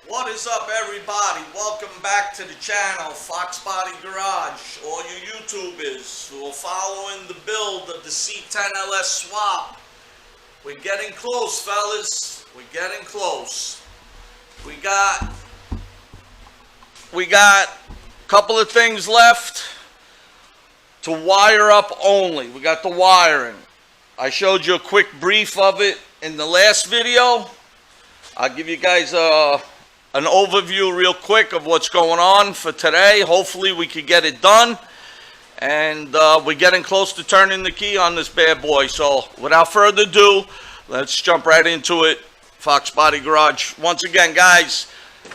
What is up, everybody? Welcome back to the channel, Foxbody Garage. All you YouTubers who are following the build of the C10LS swap. We're getting close, fellas. We're getting close. We got a couple of things left to wire up only. We got the wiring. I showed you a quick brief of it in the last video. I'll give you guys an overview real quick of what's going on for today. Hopefully we can get it done. And we're getting close to turning the key on this bad boy. So without further ado, let's jump right into it. Foxbody Garage. Once again, guys,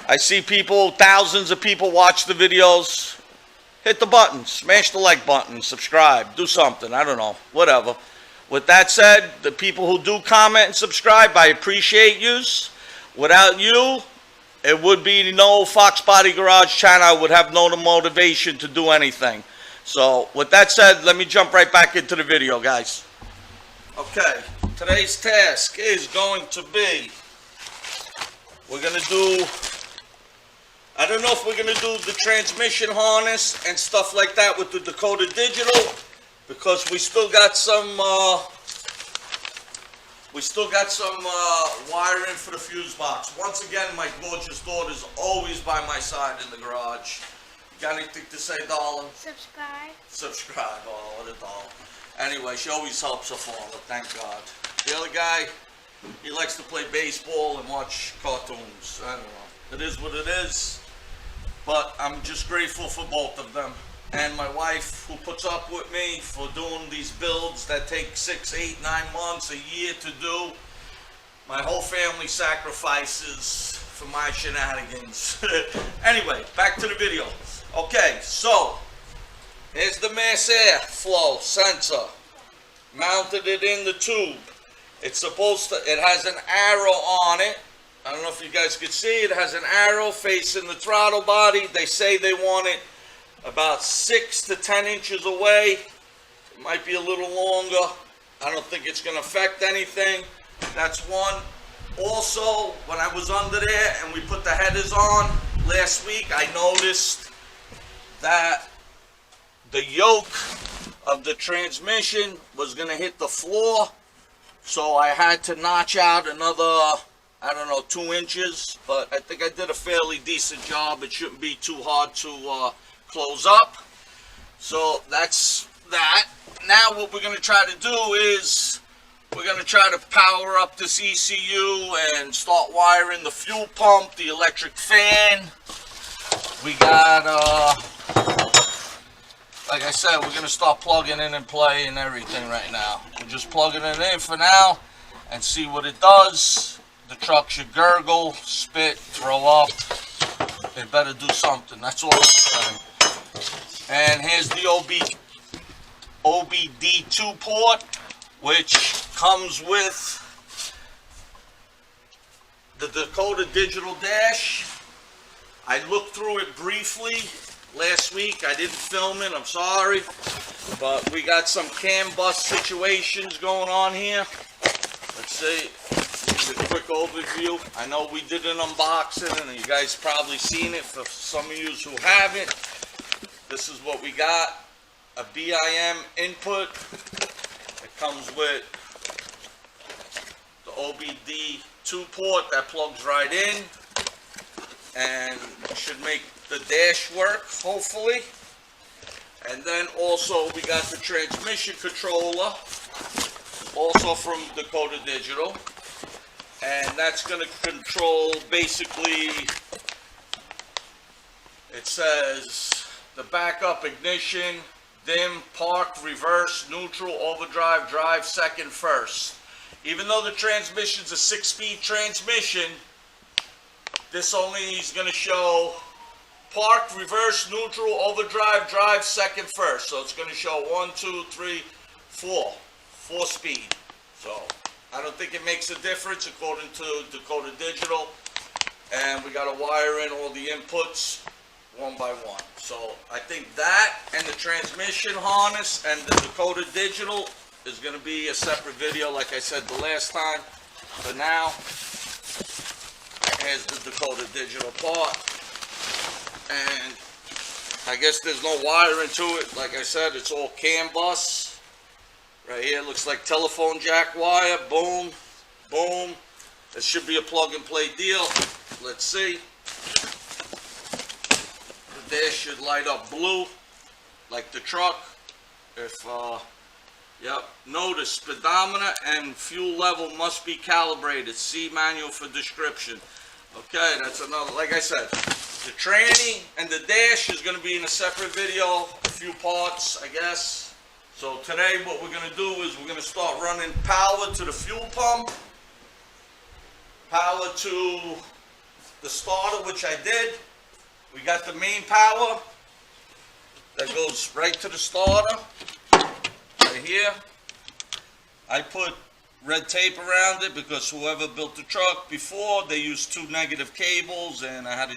I see people, thousands of people watch the videos. Hit the button, smash the like button, subscribe, do something, I don't know, whatever. With that said, the people who do comment and subscribe, I appreciate yous. Without you, it would be no Foxbody Garage channel. I would have no motivation to do anything. So, with that said, let me jump right back into the video, guys. Okay, today's task is going to be, we're going to do, I don't know if we're going to do the transmission harness and stuff like that with the Dakota Digital, because we still got some wiring for the fuse box. Once again, my gorgeous daughter's always by my side in the garage. You got anything to say, darling? Subscribe. Oh, what a doll. Anyway, she always helps her father, thank God. The other guy, he likes to play baseball and watch cartoons. I don't know. It is what it is. But I'm just grateful for both of them. And my wife, who puts up with me for doing these builds that take 6, 8, 9 months, a year to do. My whole family sacrifices for my shenanigans. Anyway, back to the video. Okay, so here's the mass air flow sensor. Mounted it in the tube. It's supposed to, it has an arrow on it. I don't know if you guys can see, it has an arrow facing the throttle body. They say they want it about 6 to 10 inches away. It might be a little longer. I don't think it's going to affect anything. That's one. Also, when I was under there and we put the headers on last week, I noticed that the yoke of the transmission was going to hit the floor. So I had to notch out another, I don't know, 2 inches. But I think I did a fairly decent job. It shouldn't be too hard to close up. So that's that. Now what we're going to try to do is we're going to try to power up this ECU and start wiring the fuel pump, the electric fan. We got like I said, we're going to start plugging in and playing everything right now. We're just plugging it in for now and see what it does. The truck should gurgle, spit, throw up. It better do something. That's all I'm saying. And here's the OBD2 port, which comes with the Dakota Digital Dash. I looked through it briefly last week. I didn't film it, I'm sorry. But we got some CAN bus situations going on here. Let's see. A quick overview. I know we did an unboxing and you guys probably seen it. For some of you who haven't, this is what we got. A BIM input. It comes with the OBD2 port that plugs right in and should make the dash work, hopefully. And then also we got the transmission controller, also from Dakota Digital. And that's going to control, basically, it says the backup, ignition, dim, park, reverse, neutral, overdrive, drive, second, first. Even though the transmission's a 6-speed transmission, this only is going to show park, reverse, neutral, overdrive, drive, second, first. So it's going to show 1, 2, 3, 4. 4-speed. So I don't think it makes a difference according to Dakota Digital. And we got to wire in all the inputs one by one. So I think that and the transmission harness and the Dakota Digital is going to be a separate video, like I said the last time. For now, Here's the Dakota Digital part. And I guess there's no wiring to it. Like I said, it's all CAN bus. Right here looks like telephone jack wire. Boom, boom. It should be a plug and play deal. Let's see. The dash should light up blue like the truck. If yep, notice speedometer and fuel level must be calibrated. See manual for description. Okay, that's another, like I said, the tranny and the dash is going to be in a separate video, a few parts, I guess. So today what we're going to do is we're going to start running power to the fuel pump, power to the starter, which I did. We got the main power that goes right to the starter, right here. I put red tape around it because whoever built the truck before, they used 2 negative cables, and I had to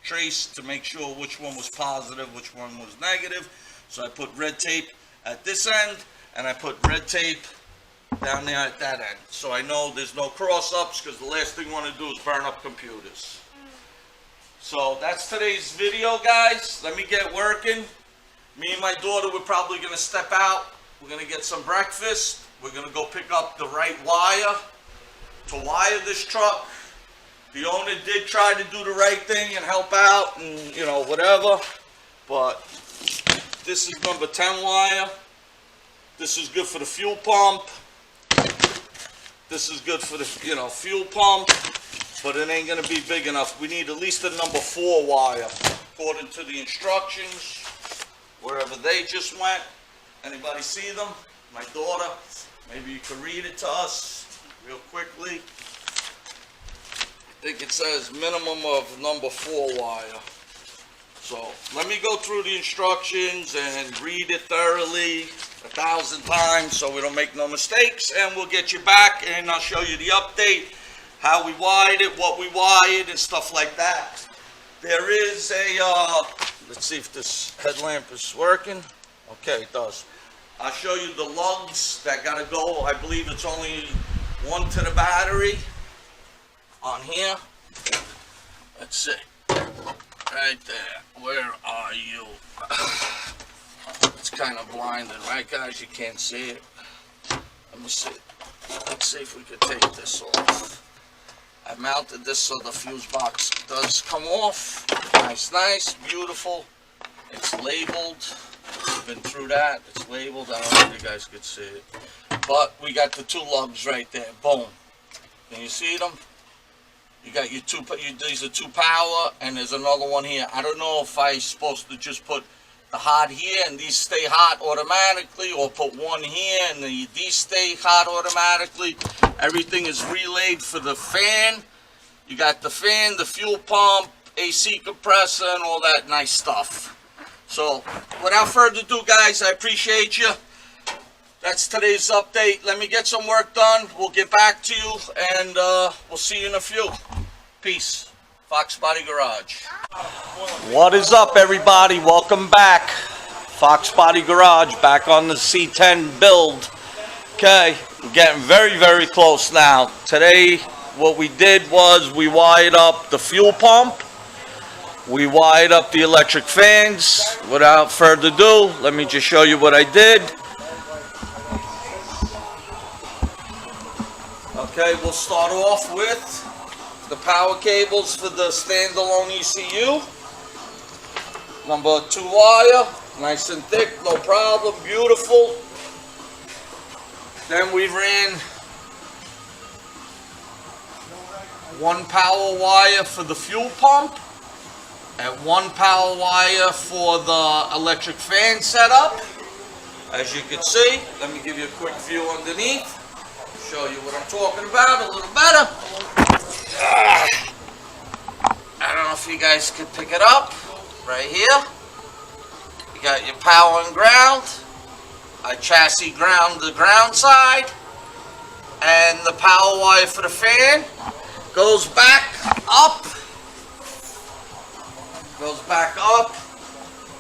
trace to make sure which one was positive, which one was negative. So I put red tape at this end, and I put red tape down there at that end. So I know there's no cross-ups, because the last thing we want to do is burn up computers. So that's today's video, guys. Let me get working. Me and my daughter, we're probably going to step out. We're going to get some breakfast. We're going to go pick up the right wire to wire this truck. The owner did try to do the right thing and help out and, you know, whatever. But this is number 10 wire. This is good for the fuel pump. This is good for the, you know, fuel pump. But it ain't going to be big enough. We need at least a number 4 wire, according to the instructions, wherever they just went. Anybody see them? My daughter. Maybe you can read it to us real quickly. I think it says minimum of number 4 wire. So let me go through the instructions and read it thoroughly 1,000 times so we don't make no mistakes, and we'll get you back and I'll show you the update, how we wired it, what we wired, and stuff like that. There is a, let's see if this headlamp is working. Okay, it does. I'll show you the lugs that gotta go. I believe it's only 1 to the battery on here. Let's see. Right there. Where are you? It's kind of blinding, right, guys? You can't see it. Let me see. Let's see if we can take this off. I mounted this so the fuse box does come off. Nice, nice, beautiful. It's labeled. We've been through that. It's labeled. I don't know if you guys could see it. But we got the 2 lugs right there. Boom. Can you see them? You got your 2, these are 2 power, and there's another one here. I don't know if I'm supposed to just put the hot here and these stay hot automatically, or put one here and these stay hot automatically. Everything is relayed for the fan. You got the fan, the fuel pump, AC compressor, and all that nice stuff. So without further ado, guys, I appreciate you. That's today's update. Let me get some work done. We'll get back to you, and we'll see you in a few. Peace. Foxbody Garage. What is up, everybody? Welcome back. Foxbody Garage, back on the C10 build. Okay, we're getting very, very close now. Today, what we did was we wired up the fuel pump. We wired up the electric fans. Without further ado, let me just show you what I did. Okay, we'll start off with the power cables for the standalone ECU. Number 2 wire, nice and thick, no problem, beautiful. Then we ran 1 power wire for the fuel pump, and 1 power wire for the electric fan setup. As you can see, let me give you a quick view underneath. Show you what I'm talking about a little better. I don't know if you guys can pick it up. Right here, you got your power and ground. A chassis ground, the ground side, and the power wire for the fan goes back up. Goes back up,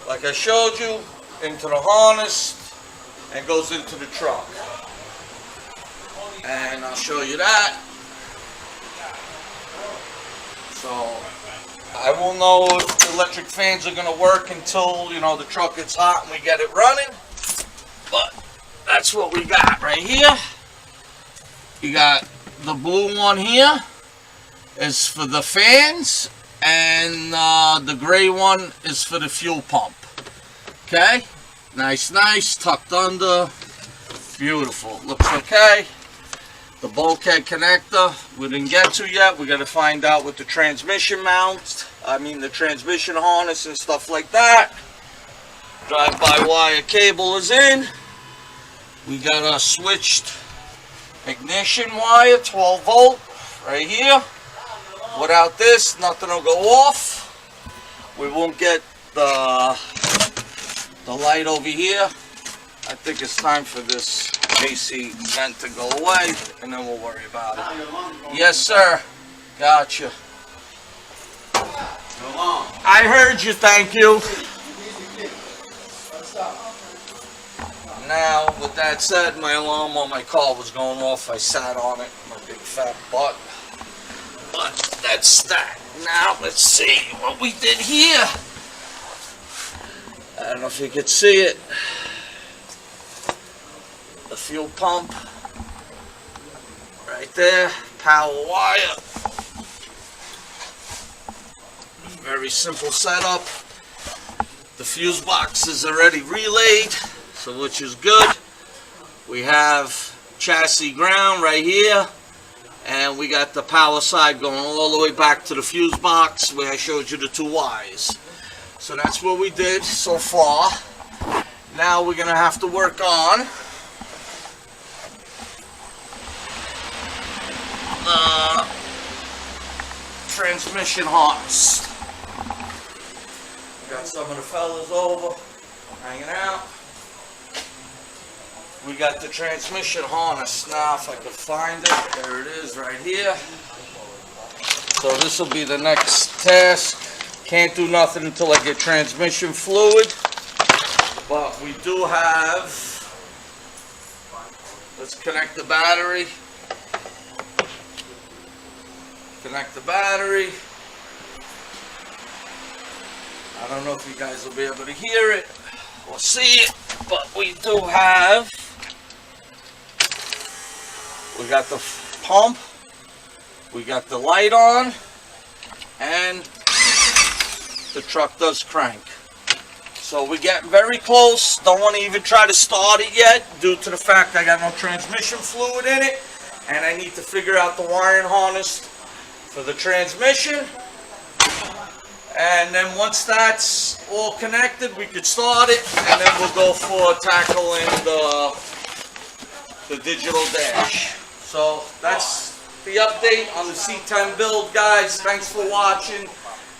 like I showed you, into the harness, and goes into the truck. And I'll show you that. So I won't know if the electric fans are gonna work until, you know, the truck gets hot and we get it running. But that's what we got right here. You got the blue one here is for the fans, and the gray one is for the fuel pump. Okay, nice, tucked under, beautiful, looks okay. The bulkhead connector we didn't get to yet. We got to find out with the transmission mount, the transmission harness and stuff like that. Drive-by-wire cable is in. We got a switched ignition wire, 12 volt, right here. Without this, nothing will go off. We won't get the light over here. I think it's time for this AC vent to go away, and then we'll worry about it. Yes, sir. Gotcha. I heard you, thank you. Now, with that said, my alarm on my car was going off. I sat on it, my big fat butt. But that's that. Now, let's see what we did here. I don't know if you can see it. The fuel pump. Right there. Power wire. Very simple setup. The fuse box is already relayed, so which is good. We have chassis ground right here, and we got the power side going all the way back to the fuse box where I showed you the 2 wires. So that's what we did so far. Now we're gonna have to work on the transmission harness. Got some of the fellas over, hanging out. We got the transmission harness now, if I could find it. There it is, right here. So this will be the next task. Can't do nothing until I get transmission fluid. But we do have, let's connect the battery. Connect the battery. I don't know if you guys will be able to hear it or see it, but we do have, we got the pump, we got the light on, and the truck does crank. So we're getting very close. Don't want to even try to start it yet due to the fact I got no transmission fluid in it, and I need to figure out the wiring harness for the transmission. And then once that's all connected, we could start it, and then we'll go for tackling the digital dash. So that's the update on the C10 build, guys. Thanks for watching.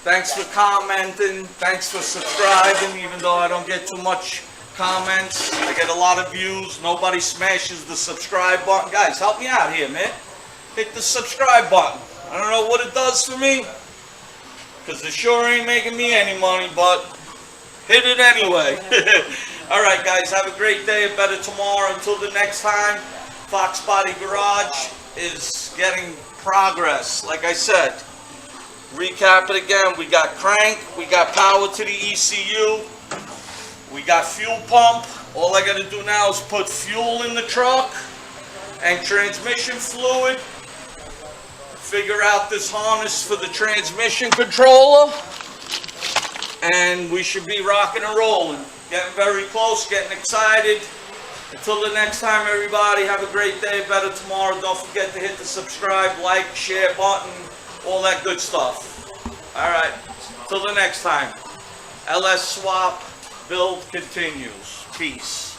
Thanks for commenting. Thanks for subscribing, even though I don't get too much comments. I get a lot of views. Nobody smashes the subscribe button. Guys, help me out here, man. Hit the subscribe button. I don't know what it does for me, because it sure ain't making me any money, but hit it anyway. Alright guys, have a great day, a better tomorrow. Until the next time, Foxbody Garage is getting progress. Like I said, recap it again, we got crank, we got power to the ECU, we got fuel pump. All I gotta do now is put fuel in the truck and transmission fluid. Figure out this harness for the transmission controller, and we should be rocking and rolling. Getting very close, getting excited. Until the next time, everybody, have a great day, better tomorrow. Don't forget to hit the subscribe, like, share button, all that good stuff. Alright, till the next time. LS Swap build continues. Peace.